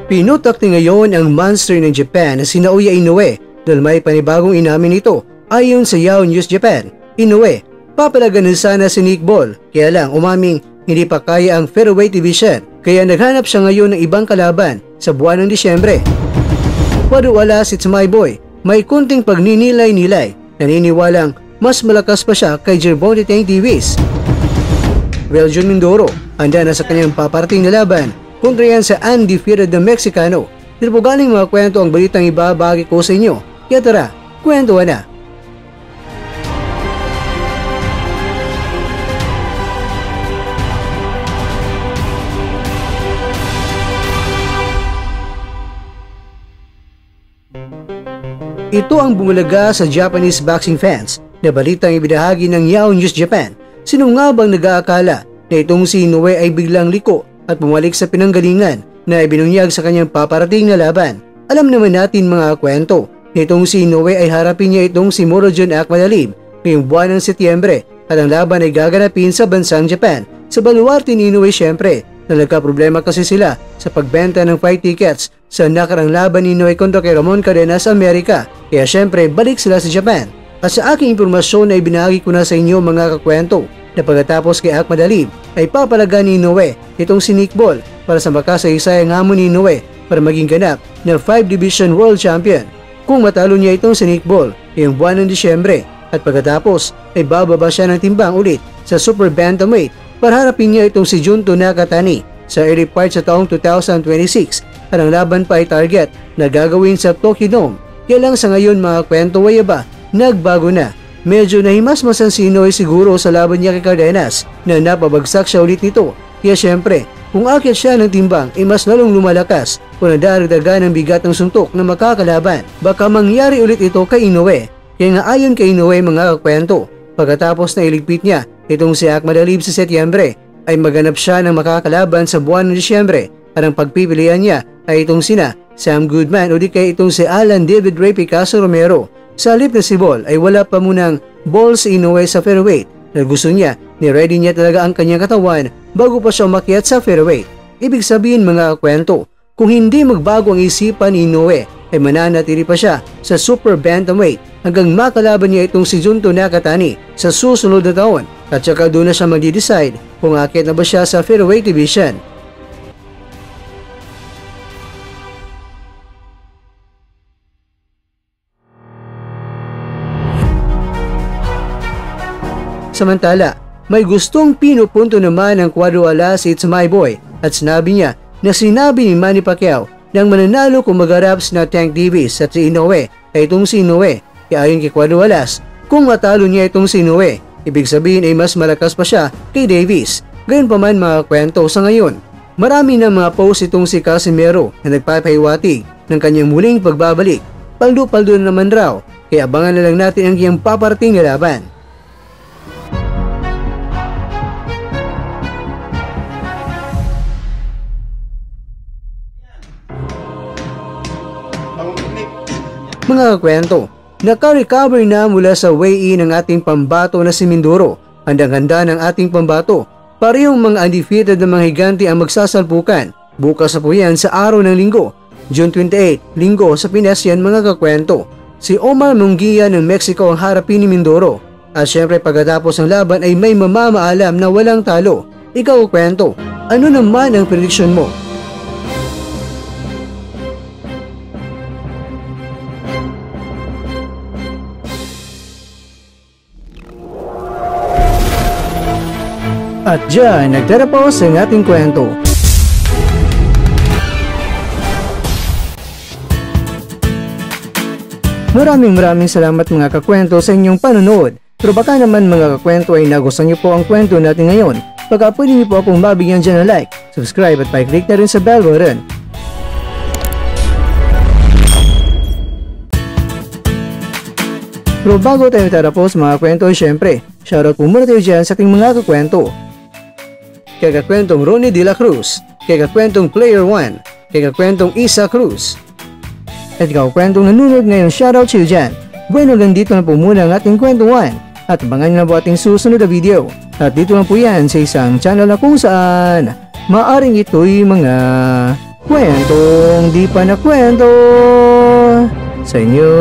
Pinutakti ngayon ang monster ng Japan na si Naoya Inoue dahil may panibagong inamin ito. Ayon sa Yahoo News Japan, Inoue, papalaganan sana si Nick Ball, kaya lang umaming hindi pa kaya ang featherweight division kaya naghanap siya ngayon ng ibang kalaban sa buwan ng Disyembre. Wala si my boy, may kunting pagninilay-nilay, naniniwalang mas malakas pa siya kay Gervonta Tank Davis. Reljon Mindoro, handa na sa kanyang paparating na laban kontra yan sa undefeated na Meksikano. Dito po galing mga kwento ang balitang ibabagi ko sa inyo. Kaya tara, kwentuhan na. Ito ang bumulaga sa Japanese boxing fans na balitang ibinahagi ng Yahoo News Japan. Sino nga bang nag-aakala na itong si Inoue ay biglang liko at bumalik sa pinanggalingan na ibinunyag sa kanyang paparating na laban? Alam naman natin mga kwento na itong si Inoue ay harapin niya itong si Murodjon Akmadalib ngayong buwan ng Setyembre at ang laban ay gaganapin sa bansang Japan. Sa baluarte ni Inoue syempre na nagka-problema kasi sila sa pagbenta ng fight tickets sa nakarang laban ni Inoue kontra kay Ramon Cadenas sa Amerika, kaya syempre balik sila sa Japan. At sa aking impormasyon ay binahagi ko na sa inyo mga kakwento na pagkatapos kay Akmadalib ay papalaga ni Inoue itong si Nick Ball para sa makasaysayang hamon ni Inoue para maging ganap na 5 Division World Champion. Kung matalo niya itong si Nick Ball ngayong buwan ng Disyembre at pagkatapos ay bababa siya ng timbang ulit sa Super Bantamweight para harapin niya itong si Junto Nakatani sa early part sa taong 2026 at ang laban pa ay target na gagawin sa Tokyo Dome. Kaya lang sa ngayon mga kwento ay ba, nagbago na. Medyo nahimasmasan si Inoue siguro sa laban niya kay Cardenas na napabagsak siya ulit nito. Kaya syempre, kung akyat siya ng timbang ay mas lalong lumalakas kung nadaragdagan ng bigat ng suntok na makakalaban. Baka mangyari ulit ito kay Inoue. Kaya nga ayon kay Inoue mga kakwento, pagkatapos na iligpit niya itong si Akmadalib sa Setyembre ay maganap siya ng makakalaban sa buwan ng Disyembre at ang pagpipilian niya ay itong sina Sam Goodman o di kaya itong si Alan David Ray Picasso Romero. Sa halip na si Ball ay wala pa munang ball si Inoue sa featherweight dahil gusto niya ni-ready niya talaga ang kanyang katawan bago pa siya umakyat sa featherweight. Ibig sabihin mga kwento, kung hindi magbago ang isipan ni Inoue ay mananatili pa siya sa Super Bantamweight hanggang makalaban niya itong si Junto Nakatani sa susunod na taon at saka doon na siya mag-decide kung akyat na ba siya sa featherweight division. Samantala, may gustong pinupunto naman ng Cuadro Alas It's My Boy at sinabi niya na sinabi ni Manny Pacquiao nang mananalo kung mag-araps na Tank Davis at si Inoue ay itong si Inoue. Kaya ayon kay Cuadro Alas, kung matalo niya itong si Inoue, ibig sabihin ay mas malakas pa siya kay Davis. Gayon pa man mga kwento sa ngayon, marami na mga post itong si Casimero na nagpapahiwatig ng kanyang muling pagbabalik. Paldo-paldo na naman raw, kaya abangan na lang natin ang iyang paparating na laban. Mga kwento, naka-recover na mula sa weigh-in ng ating pambato na si Mindoro. Handang-handa ng ating pambato. Parehong mga undefeated na mga higante ang magsasalpukan. Bukas sa po yan sa araw ng Linggo, June 28, Linggo sa Pinas yan mga kakwento. Si Omar Munguia ng Mexico ang harapin ni Mindoro. At syempre pagkatapos ng laban ay may mamamaalam na walang talo. Ikaw kwento, ano naman ang prediction mo? At dyan, nagtatapos ang ating kwento. Maraming salamat mga kakwento sa inyong panonood. Pero baka naman mga kakwento ay nagustuhan niyo po ang kwento natin ngayon. Baka pwede niyo po akong mabigyan dyan ng like, subscribe at pa-click na rin sa bell button. Pero bago tayo tatapos mga kwento, syempre, shoutout po muna tayo dyan sa ating mga kakwento. Kay kakwentong Ronnie De La Cruz, kay kakwentong Player 1, kay kakwentong Isa Cruz. At kakwentong nanonood ngayon, shoutout sa iyo dyan. Bueno, dito na po muna ang ating kwentuhan. At abangan nyo na po ating susunod na video. At dito lang po yan sa isang channel na kung saan maaring ito'y mga kwentong di pa nakwento sa inyo.